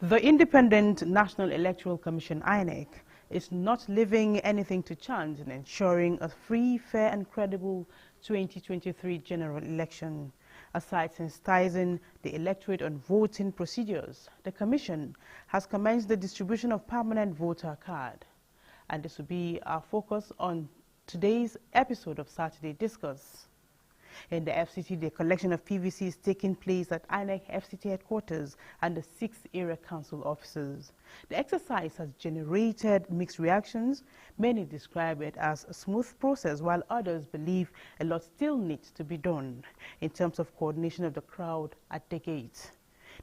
The Independent National Electoral Commission, INEC, is not leaving anything to chance in ensuring a free, fair and credible 2023 general election. Aside sensitizing the electorate on voting procedures, the Commission has commenced the distribution of permanent voter card. And this will be our focus on today's episode of Saturday Discourse. In the FCT, the collection of PVC is taking place at INEC FCT headquarters and the 6 area council offices. The exercise has generated mixed reactions. Many describe it as a smooth process, while others believe a lot still needs to be done in terms of coordination of the crowd at the gate.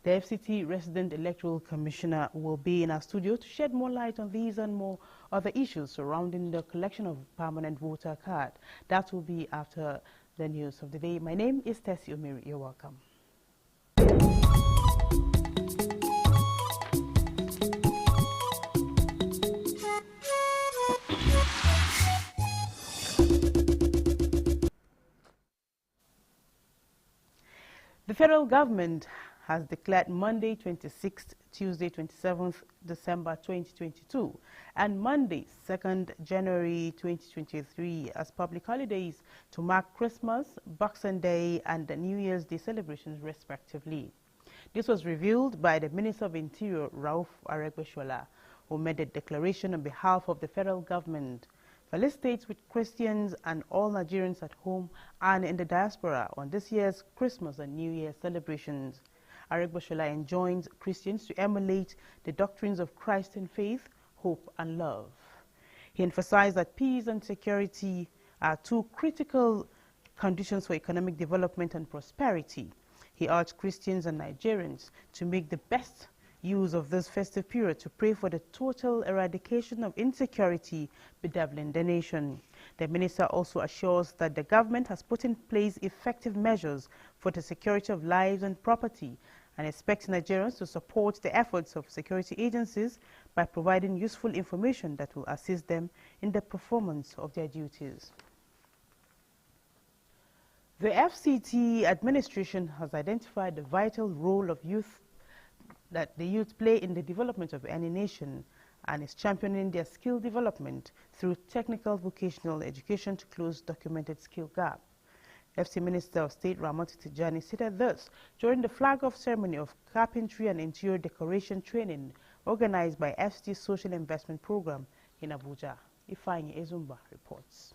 The FCT Resident Electoral Commissioner will be in our studio to shed more light on these and more other issues surrounding the collection of permanent voter card. That will be after the news of the day. My name is Tessie Omiri. You're welcome. The federal government has declared Monday 26th, Tuesday 27th December 2022 and Monday 2nd January 2023 as public holidays to mark Christmas, Boxing Day and the New Year's Day celebrations respectively. This was revealed by the Minister of Interior, Rauf Aregbesola, who made the declaration on behalf of the federal government. Felicitates with Christians and all Nigerians at home and in the diaspora on this year's Christmas and New Year celebrations. Aregbesola enjoins Christians to emulate the doctrines of Christ in faith, hope and love. He emphasized that peace and security are two critical conditions for economic development and prosperity. He urged Christians and Nigerians to make the best use of this festive period to pray for the total eradication of insecurity bedeviling the nation. The minister also assures that the government has put in place effective measures for the security of lives and property and expects Nigerians to support the efforts of security agencies by providing useful information that will assist them in the performance of their duties. The FCT administration has identified the vital role of youth that the youth play in the development of any nation and is championing their skill development through technical vocational education to close documented skill gap. FC Minister of State Ramatu Tijani stated this during the flag-off ceremony of carpentry and interior decoration training organized by FCT Social Investment Program in Abuja. Ifeanyi Ezumba reports.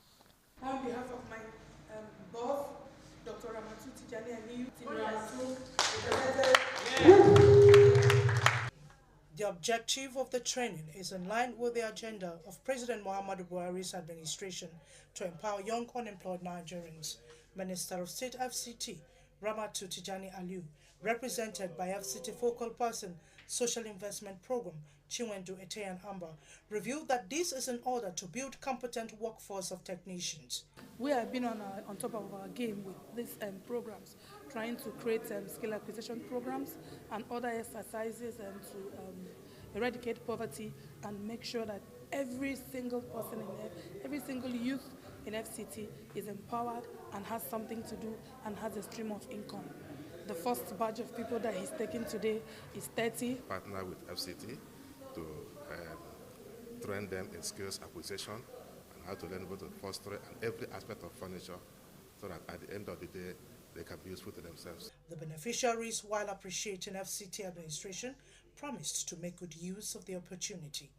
On behalf of my boss, Dr. Ramatu Tijani and the objective of the training is in line with the agenda of President Muhammadu Buhari's administration to empower young unemployed Nigerians. Minister of State FCT, Ramatu Tijani Aliu, represented by FCT Focal Person, Social Investment Program, Chinwendu Eteyan Amba, revealed that this is in order to build competent workforce of technicians. We have been on top of our game with these programs, trying to create skill acquisition programs and other exercises to eradicate poverty and make sure that every single person, every single youth in FCT is empowered and has something to do and has a stream of income. The first batch of people that he's taking today is 30. Partner with FCT to train them in skills acquisition and how to learn about upholstery and every aspect of furniture so that at the end of the day they can be useful to themselves. The beneficiaries, while appreciating FCT administration, promised to make good use of the opportunity.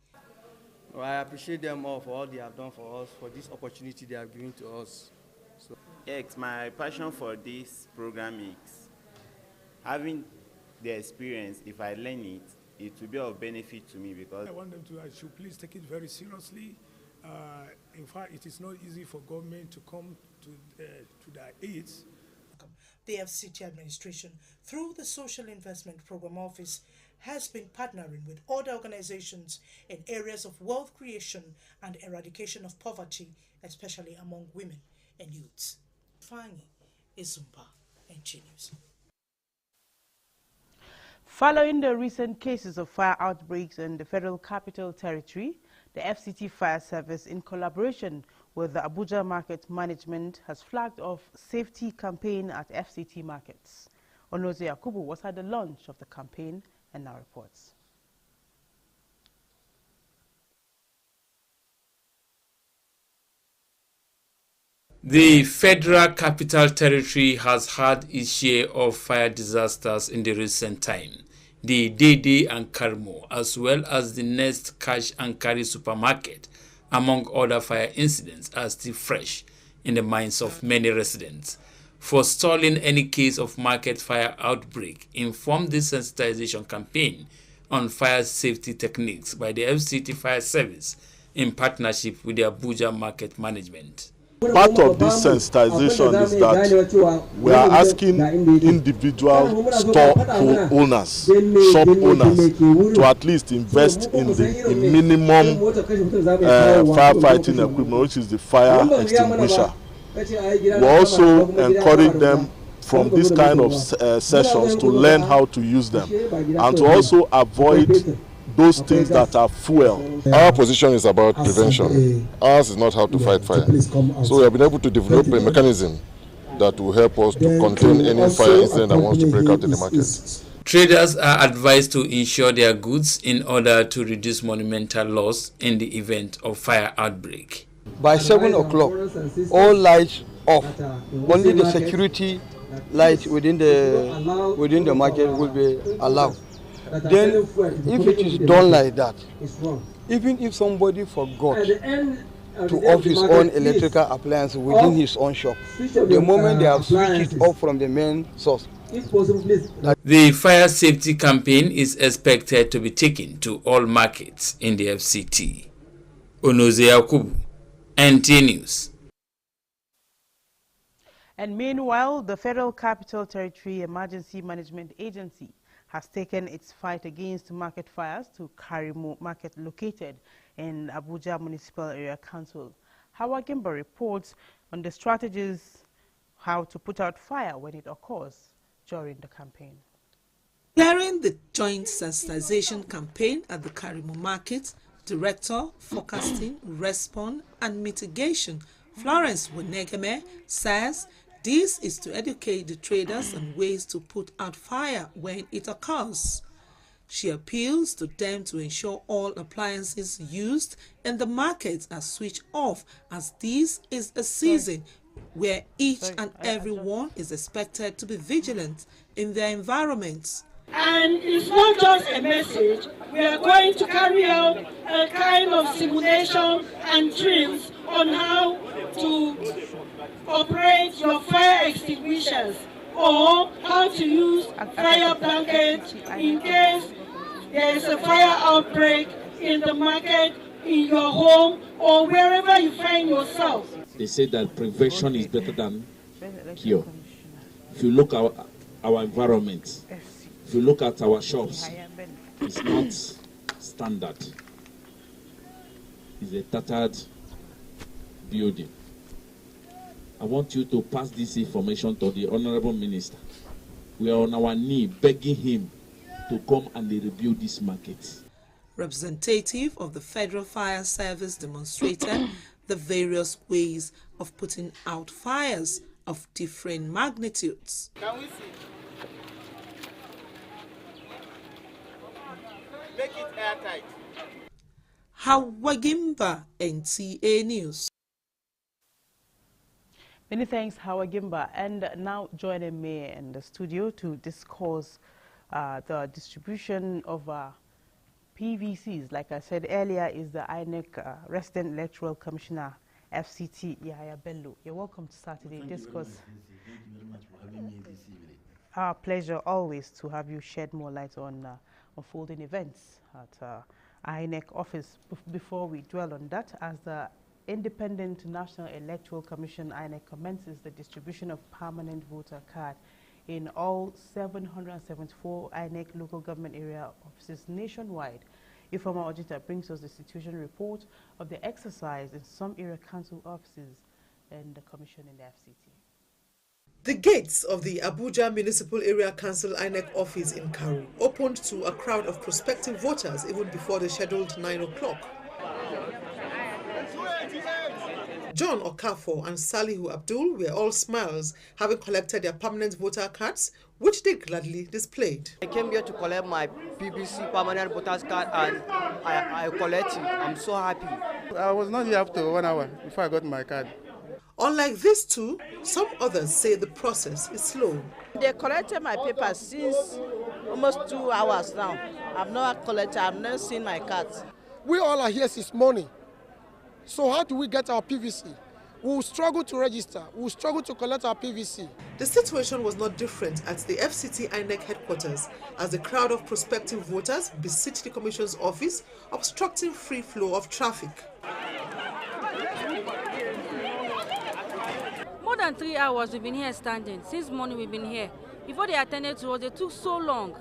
Well, I appreciate them all for all they have done for us, for this opportunity they have given to us. So. Yes, my passion for this program is having the experience. If I learn it, it will be of benefit to me because I want them to should please take it very seriously. In fact, it is not easy for government to come to their aids. The FCT administration, through the Social Investment Program Office, has been partnering with other organizations in areas of wealth creation and eradication of poverty, especially among women and youths. Ifeanyi Ezumba, NG News. Following the recent cases of fire outbreaks in the Federal Capital Territory, the FCT Fire Service, in collaboration with the Abuja Market Management, has flagged off safety campaign at FCT markets. Onoze Yakubu was at the launch of the campaign and now reports. The Federal Capital Territory has had its share of fire disasters in the recent time. The Dede and Karmo, as well as the Nest Cash and Carry supermarket, among other fire incidents, are still fresh in the minds of many residents. Forestalling any case of market fire outbreak informed this sensitization campaign on fire safety techniques by the FCT Fire Service in partnership with the Abuja Market Management. Part of this sensitization is that we are asking individual store owners, shop owners, to at least invest in the minimum firefighting equipment, which is the fire extinguisher. We also encourage them from this kind of sessions to learn how to use them and to also avoid those things that are fuel. Our position is about prevention. Ours is not how to fight fire. So we have been able to develop a mechanism that will help us to contain any fire incident that wants to break out in the market. Traders are advised to insure their goods in order to reduce monumental loss in the event of fire outbreak. By 7 o'clock, all lights off. Only the security light within the market will be allowed. Then, if it is done like that, even if somebody forgot to off his own electrical appliance within his own shop, the moment they have switched it off from the main source. The fire safety campaign is expected to be taken to all markets in the FCT. Onoze Yakubu, NT News. And meanwhile, the Federal Capital Territory Emergency Management Agency has taken its fight against market fires to Karimo Market located in Abuja Municipal Area Council. Hawa Gimba reports on the strategies how to put out fire when it occurs during the campaign. During the joint sensitization campaign at the Karimo Market, Director, Forecasting, Response and Mitigation, Florence Wenegeme, says this is to educate the traders on ways to put out fire when it occurs. She appeals to them to ensure all appliances used in the market are switched off, as this is a season where each and every one is expected to be vigilant in their environments. And it's not just a message. We are going to carry out a kind of simulation and drills on how to operate your fire extinguishers or how to use fire blankets in case there is a fire outbreak in the market, in your home, or wherever you find yourself. They say that prevention is better than cure. If you look at our environment, if you look at our shops, it's not standard. It's a tattered building. I want you to pass this information to the Honorable Minister. We are on our knee begging him to come and rebuild this market. Representative of the Federal Fire Service demonstrated the various ways of putting out fires of different magnitudes. Can we see? Make it airtight. Hawagimba, NTA News. Many thanks, Hawa Gimba. And now joining me in the studio to discuss the distribution of PVCs. Like I said earlier, is the INEC Resident Electoral Commissioner, FCT Yahya Bello. You're welcome to Saturday Discourse. Thank you very much for having me this evening. Our pleasure always to have you shed more light on unfolding events at INEC office. Before we dwell on that, as the Independent National Electoral Commission, INEC commences the distribution of permanent voter card in all 774 INEC local government area offices nationwide. Informal auditor brings us the situation report of the exercise in some area council offices and the commission in the FCT. The gates of the Abuja Municipal Area Council INEC office in Karu opened to a crowd of prospective voters even before the scheduled 9 o'clock. John Okafor and Salihu Abdul were all smiles, having collected their permanent voter cards, which they gladly displayed. I came here to collect my PBC permanent voters card and I collect it. I'm so happy. I was not here after 1 hour before I got my card. Unlike these two, some others say the process is slow. They collected my papers since almost 2 hours now. I've not collected, I've never seen my cards. We all are here since morning. So how do we get our PVC? We will struggle to register. We will struggle to collect our PVC. The situation was not different at the FCT INEC headquarters as the crowd of prospective voters besieged the Commission's office, obstructing free flow of traffic. More than 3 hours we've been here standing. Since morning we've been here. Before they attended to us, they took so long.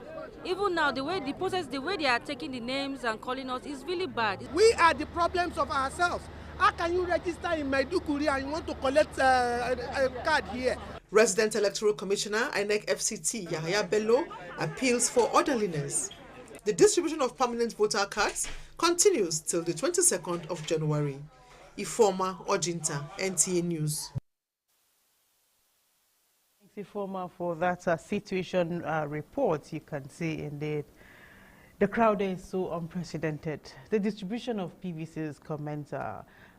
Even now, the way they are taking the names and calling us is really bad. We are the problems of ourselves. How can you register in Maiduguri and you want to collect a card here? Resident Electoral Commissioner INEC FCT Yahaya Bello appeals for orderliness. The distribution of permanent voter cards continues till the 22nd of January. Ifoma Ojinta, NTA News. Informer for that situation report. You can see indeed the crowd is so unprecedented. The distribution of PVCs commence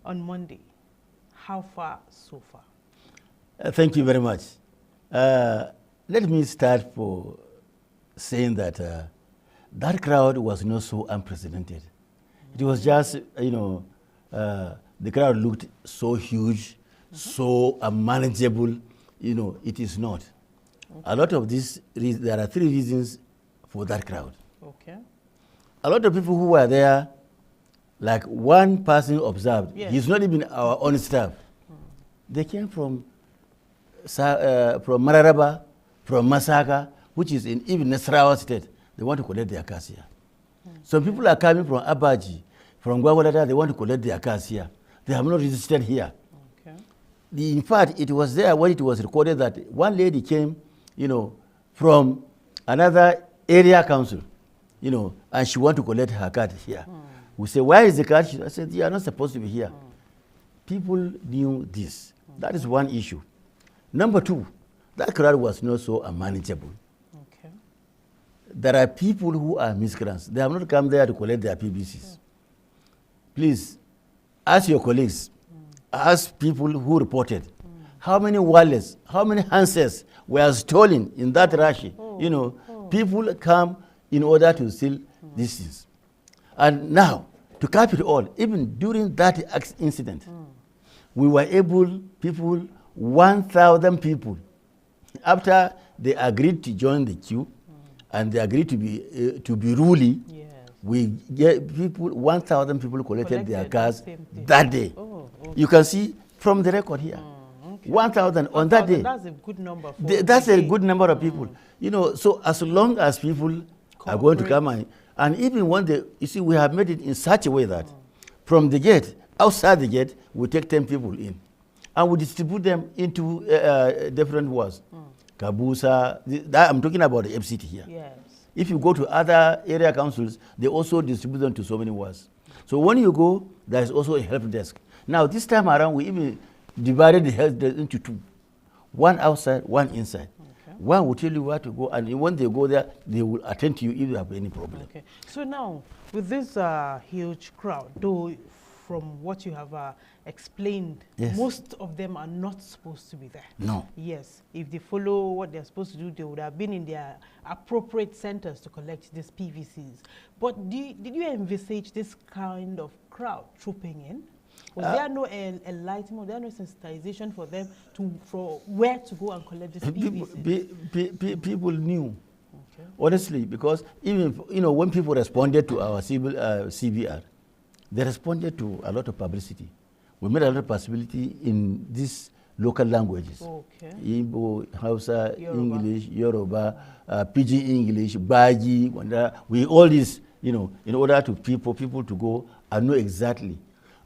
on Monday. How far so far? Thank you very much. Let me start for saying that that crowd was not so unprecedented. It was just, the crowd looked so huge, so unmanageable. It is not. Okay. A lot of this, there are 3 reasons for that crowd. Okay. A lot of people who were there, like one person observed, yes. He's not even our own staff. They came from Mararaba, from Masaka, which is in even Nasarawa state. They want to collect their cars here. Some people are coming from Abaji, from Gwagwalada, they want to collect their cars here. They have not registered here. In fact, it was there when it was recorded that one lady came, from another area council, and she wanted to collect her card here. We say, why is the card? I said, you are not supposed to be here. People knew this. That is one issue. Number 2, that crowd was not so unmanageable. Okay. There are people who are miscreants. They have not come there to collect their PVCs. Please, ask your colleagues, ask people who reported, how many wallets, how many handsets were stolen in that rush. People come in order to steal these things. And now, to cap it all, even during that incident, we were able, 1,000 people, after they agreed to join the queue, and they agreed to be ruly, yes. We get people, 1,000 people collected their cars that day. You can see from the record here, 1,000 on that day. That's a good number. That's a good number of people. So as long as people are going to come and even when we have made it in such a way that from the gate, outside the gate, we take 10 people in. And we distribute them into different wards. Kabusa, I'm talking about the FCT here. Yes. If you go to other area councils, they also distribute them to so many wards. So when you go, there is also a help desk. Now this time around, we even divided the help desk into 2. One outside, one inside. Okay. One will tell you where to go, and when they go there, they will attend to you if you have any problem. Okay. So now, with this huge crowd, though, from what you have explained, yes. Most of them are not supposed to be there. No. Yes. If they follow what they're supposed to do, they would have been in their appropriate centers to collect these PVCs. But did you envisage this kind of crowd trooping in? Was there no enlightenment, there no sensitization for them for where to go and collect this PVCs? People knew. Okay. Honestly, because even when people responded to our CBR, they responded to a lot of publicity. We made a lot of possibility in these local languages. Okay. Igbo, Hausa, Yoruba. English, Yoruba, Pidgin English, Baji, we all this, in order to people to go and know exactly.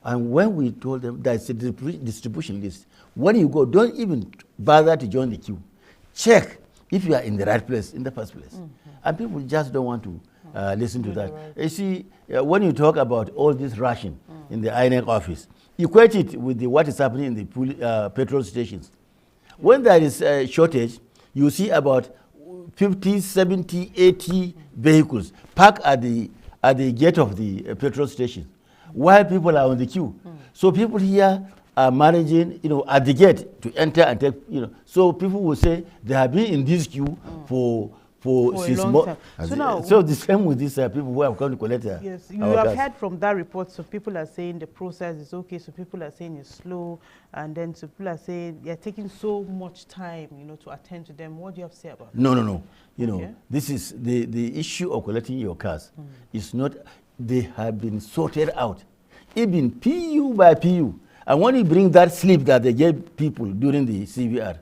And when we told them that's a distribution list, when you go, don't even bother to join the queue. Check if you are in the right place in the first place. And people just don't want to listen to that. Right. You see, when you talk about all this rushing in the INEC office, equate it with what is happening in the petrol stations. When there is a shortage, you see about 50, 70, 80 vehicles parked at the gate of the petrol station while people are on the queue. So people here are managing, at the gate to enter and take, So people will say they have been in this queue for a 6 long months. time. So the same with these people who have come to collect their Yes, you our have cars. heard from that report. So people are saying the process is okay. So people are saying it's slow, and then some people are saying they're taking so much time, to attend to them. What do you have to say about that? No. Okay. This is the issue of collecting your cars. It's not. They have been sorted out, even PU by PU. And when you bring that slip that they gave people during the CVR,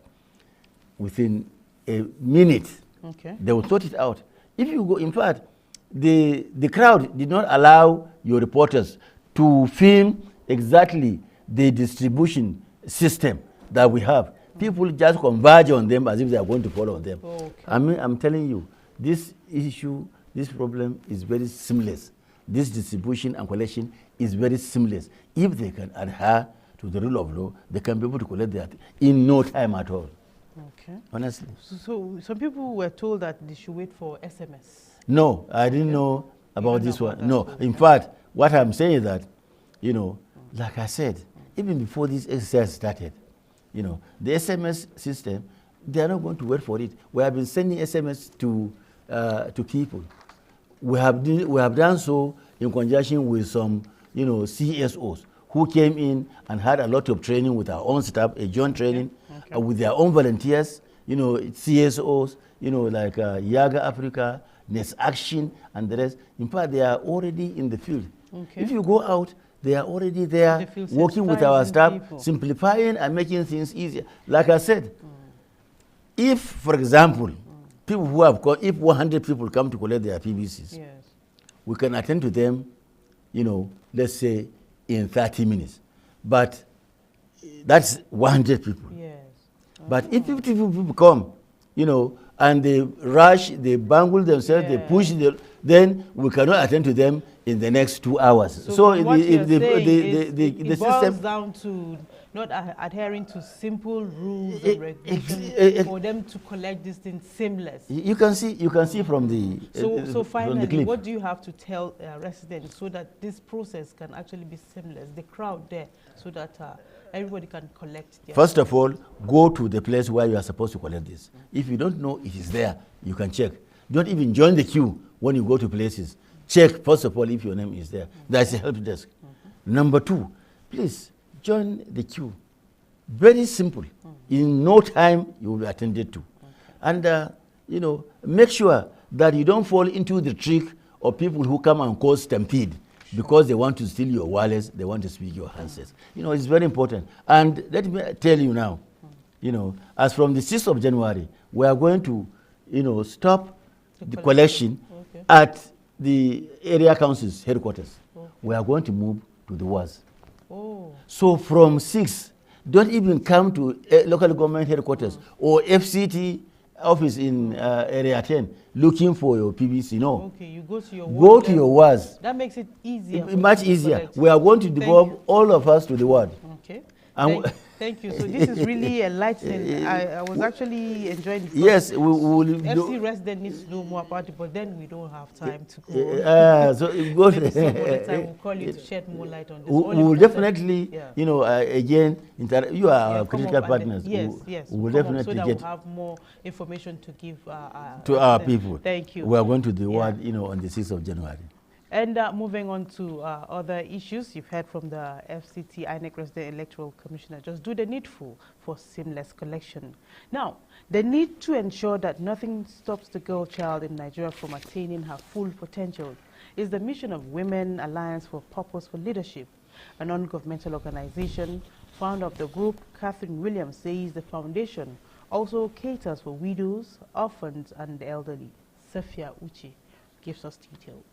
within a minute, they will sort it out. If you go, in fact, the crowd did not allow your reporters to film exactly the distribution system that we have. People just converge on them as if they are going to fall on them. I'm telling you, this issue, this problem is very seamless. This distribution and collection is very seamless. If they can adhere to the rule of law, they can be able to collect that in no time at all. Okay. Honestly. So some people were told that they should wait for SMS. No, I didn't know about this one. No, in fact, what I'm saying is that, like I said, even before this exercise started, the SMS system, they are not going to wait for it. We have been sending SMS to people. We have done so in conjunction with some, CSOs who came in and had a lot of training with our own staff, a joint training, with their own volunteers, CSOs, like Yaga Africa, Nest Action, and the rest. In fact, they are already in the field. If you go out, they are already there working with our staff, simplifying and making things easier. Like I said, if, for example, people who have got, if 100 people come to collect their PVCs, we can attend to them, let's say in 30 minutes. But that's 100 people. But if 50 people come, and they rush, they bangle themselves, they push, then we cannot attend to them in the next 2 hours. So it boils system down to not adhering to simple rules and regulations for them to collect this thing seamless. You can see from the so finally, from the clip. what do you have to tell residents so that this process can actually be seamless? The crowd there, so that everybody can collect their First of all, go to the place where you are supposed to collect this. If you don't know it is there, you can check. Don't even join the queue when you go to places. Check, first of all, if your name is there. That's a help desk. Number 2, please join the queue. Very simple. In no time, you will be attended to. And, make sure that you don't fall into the trick of people who come and cause stampede because they want to steal your wallets, they want to speak your handsets. It's very important. And let me tell you now, as from the 6th of January, we are going to, stop the collection at the area council's headquarters. We are going to move to the wards. So from 6, don't even come to local government headquarters or FCT office in area 10 looking for your PVC. No. Okay, you go to your ward. Go to your wards. That makes it easier. Much easier. We are going to devolve all of us to the ward. Okay. Thank you. So this is really enlightening. I was actually enjoying this. Yes, we will. FC resident needs to know more about it, but then we don't have time to go. So it goes. Maybe some other time we'll call you to shed more light on this. We will definitely, again, you are our critical partners. Yes. We will definitely so that get we'll have more information to give to our people. Thank you. We are going to the ward, on the 6th of January. And moving on to other issues, you've heard from the FCT INEC Resident Electoral Commissioner, just do the needful for seamless collection. Now, the need to ensure that nothing stops the girl child in Nigeria from attaining her full potential is the mission of Women Alliance for Purposeful Leadership, a non-governmental organization. Founder of the group, Catherine Williams, says the foundation also caters for widows, orphans, and the elderly. Safia Uchi gives us details.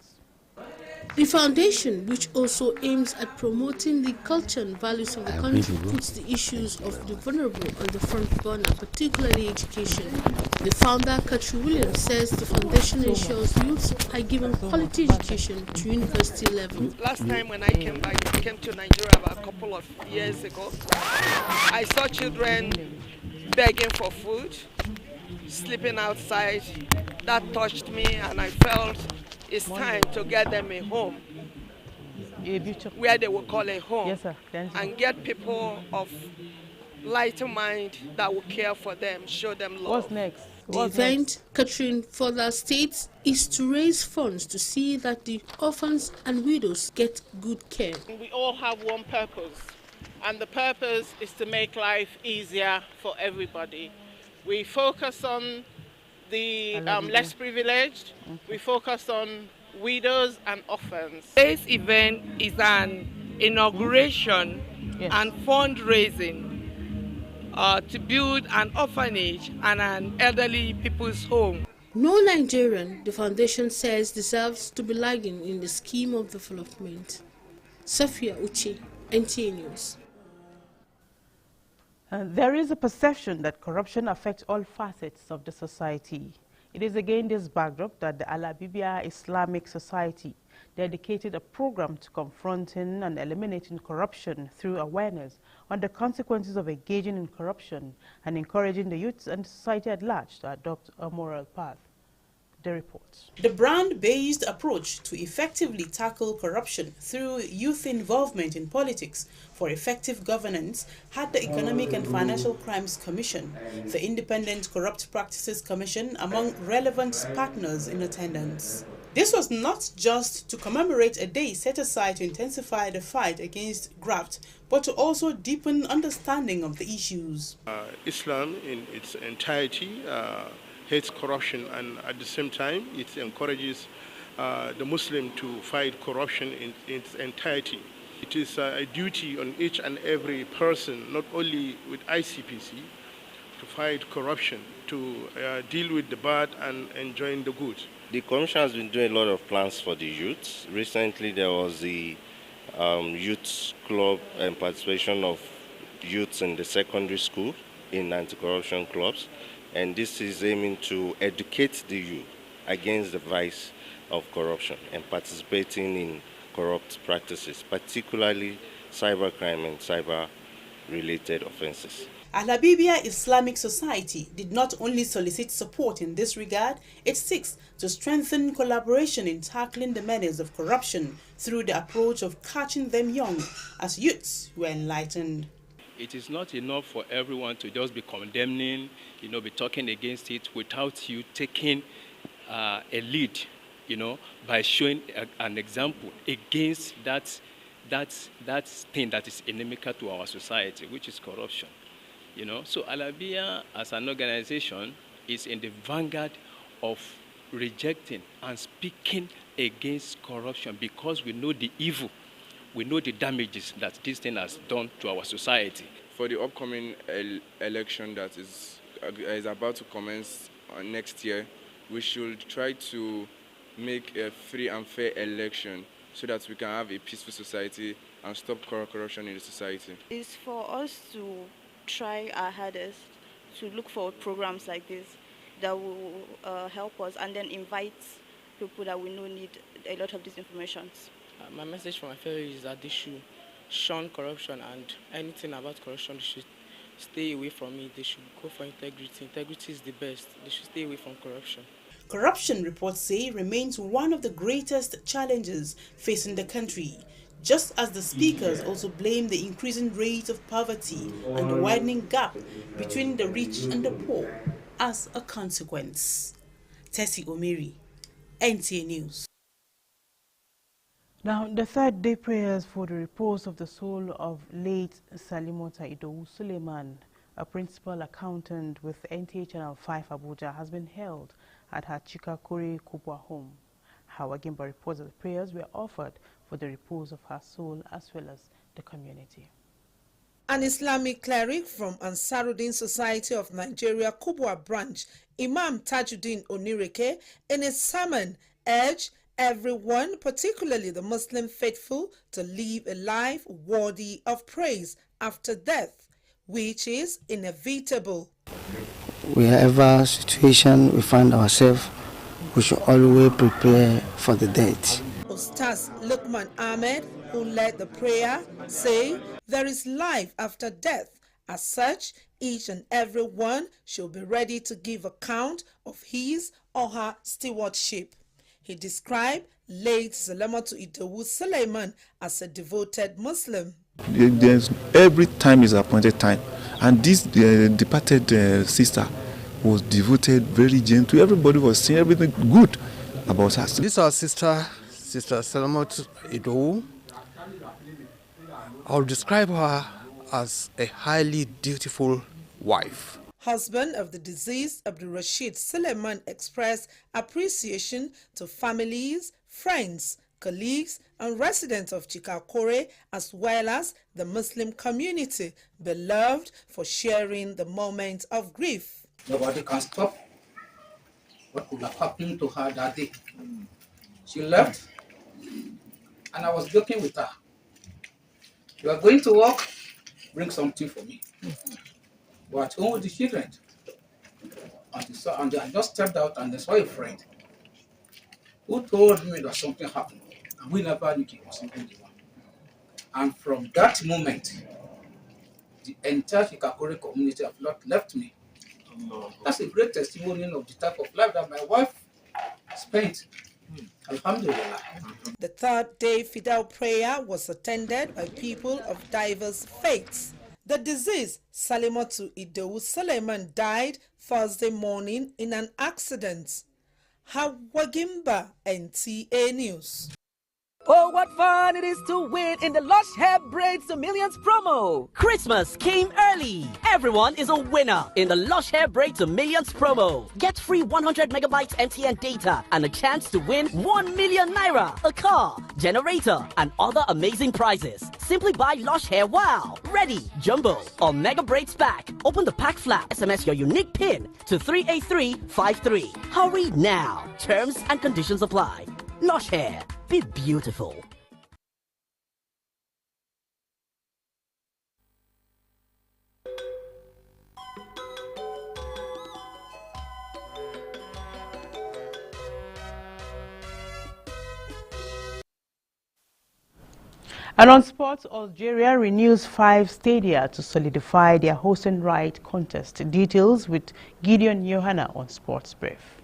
The foundation, which also aims at promoting the culture and values of the country, puts the issues of the vulnerable on the front burner, particularly education. The founder, Catherine Williams, says the foundation ensures youths are given quality education to university level. Last time when I came to Nigeria about a couple of years ago, I saw children begging for food, sleeping outside. That touched me, and I felt it's time to get them a home. where they will call a home, yes, sir. and get people of lighter mind that will care for them, show them love. What's next? The event, Catherine further states, is to raise funds to see that the orphans and widows get good care. We all have one purpose, and the purpose is to make life easier for everybody. We focus on the less privileged, we focus on widows and orphans. Today's event is an inauguration and fundraising to build an orphanage and an elderly people's home. No Nigerian, the foundation says, deserves to be lagging in the scheme of development. Safia Uche, NTA News. There is a perception that corruption affects all facets of the society. It is again this backdrop that the Al-Habibia Islamic Society dedicated a program to confronting and eliminating corruption through awareness on the consequences of engaging in corruption and encouraging the youth and society at large to adopt a moral path. The report. The brand-based approach to effectively tackle corruption through youth involvement in politics for effective governance had the Economic and Financial Crimes Commission, the Independent Corrupt Practices Commission, among relevant partners in attendance. This was not just to commemorate a day set aside to intensify the fight against graft, but to also deepen understanding of the issues. Islam in its entirety hates corruption, and at the same time it encourages the Muslim to fight corruption in its entirety. It is a duty on each and every person, not only with ICPC, to fight corruption, to deal with the bad and enjoying the good. The Commission has been doing a lot of plans for the youth. Recently there was the youth club and participation of youths in the secondary school in anti-corruption clubs. And this is aiming to educate the youth against the vice of corruption and participating in corrupt practices, particularly cybercrime and cyber-related offenses. Al-Habibia Islamic Society did not only solicit support in this regard, it seeks to strengthen collaboration in tackling the menace of corruption through the approach of catching them young as youths who are enlightened. It is not enough for everyone to just be condemning, be talking against it without you taking a lead, by showing an example against that thing that is inimical to our society, which is corruption. So Al-Habibia as an organization is in the vanguard of rejecting and speaking against corruption because we know the evil. We know the damages that this thing has done to our society. For the upcoming election that is about to commence next year, we should try to make a free and fair election so that we can have a peaceful society and stop corruption in the society. It's for us to try our hardest to look for programs like this that will help us and then invite people that we know need a lot of these informations. My message for my fellow is that they should shun corruption, and anything about corruption, they should stay away from it. They should go for integrity. Integrity is the best. They should stay away from corruption. Corruption, reports say, remains one of the greatest challenges facing the country, just as the speakers also blame the increasing rate of poverty and the widening gap between the rich and the poor as a consequence. Tessie Omiri, NTA News. Now, the third day prayers for the repose of the soul of late Salimota Idowu Suleiman, a principal accountant with NTA Channel 5 Abuja, has been held at her Chikakuri Kubwa home. Hawa Gimba reports that the prayers were offered for the repose of her soul as well as the community. An Islamic cleric from Ansaruddin Society of Nigeria Kubwa branch, Imam Tajuddin Onireke, in his sermon urged everyone, particularly the Muslim faithful, to live a life worthy of praise after death, which is inevitable. Wherever situation we find ourselves, we should always prepare for the death. Ustaz Lukman Ahmed, who led the prayer, say there is life after death. As such, each and every one should be ready to give account of his or her stewardship. He described late Salamatu Idowu Suleiman as a devoted Muslim. Every time is appointed time, and this departed sister was devoted, very gentle. Everybody was saying everything good about her. This is our sister Salamatu Idowu. I'll describe her as a highly dutiful wife. Husband of the deceased Abdul Rashid Suleiman expressed appreciation to families, friends, colleagues, and residents of Chikakore, as well as the Muslim community, beloved for sharing the moment of grief. Nobody can stop what could have happened to her that day. She left, and I was joking with her. You are going to work, bring something for me. We were at home with the children. And I just stepped out and I saw a friend who told me that something happened. And we never knew he was even the one. And from that moment, the entire Chikakore community have not left me. That's a great testimony of the type of life that my wife spent. Alhamdulillah. The third day fidel prayer was attended by people of diverse faiths. The deceased Salimatu Idowu Suleiman died Thursday morning in an accident. Hawagimba, NTA News. Oh, what fun it is to win in the Lush Hair Braids to Millions promo. Christmas came early. Everyone is a winner in the Lush Hair Braids to Millions promo. Get free 100 megabytes MTN data and a chance to win 1 million naira, a car, generator, and other amazing prizes. Simply buy Lush Hair Wow, Ready, Jumbo, or Mega Braids pack. Open the pack flap, SMS your unique PIN to 38353. Hurry now. Terms and conditions apply. Lush Hair. Be beautiful. And on sports, Algeria renews 5 stadia to solidify their hosting right contest. Details with Gideon Johanna on Sports Brief.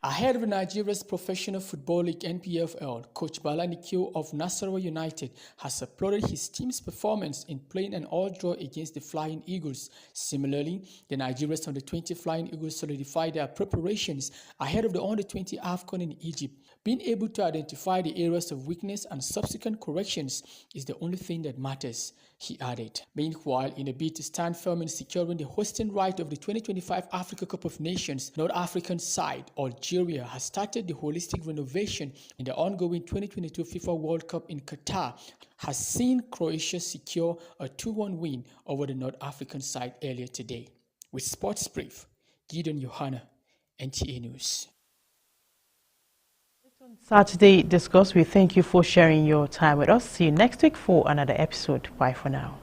Ahead of Nigeria's Professional Football League NPFL, coach Bala Nikio of Nasarawa United has applauded his team's performance in playing an all-draw against the Flying Eagles. Similarly, the Nigeria's Under-20 Flying Eagles solidified their preparations ahead of the Under-20 AFCON in Egypt. Being able to identify the areas of weakness and subsequent corrections is the only thing that matters, he added. Meanwhile, in a bid to stand firm in securing the hosting right of the 2025 Africa Cup of Nations, North African side Algeria has started the holistic renovation in the ongoing 2022 FIFA World Cup in Qatar, has seen Croatia secure a 2-1 win over the North African side earlier today. With Sports Brief, Gideon Johanna, NTA News. Saturday Discourse, we thank you for sharing your time with us. See you next week for another episode. Bye for now.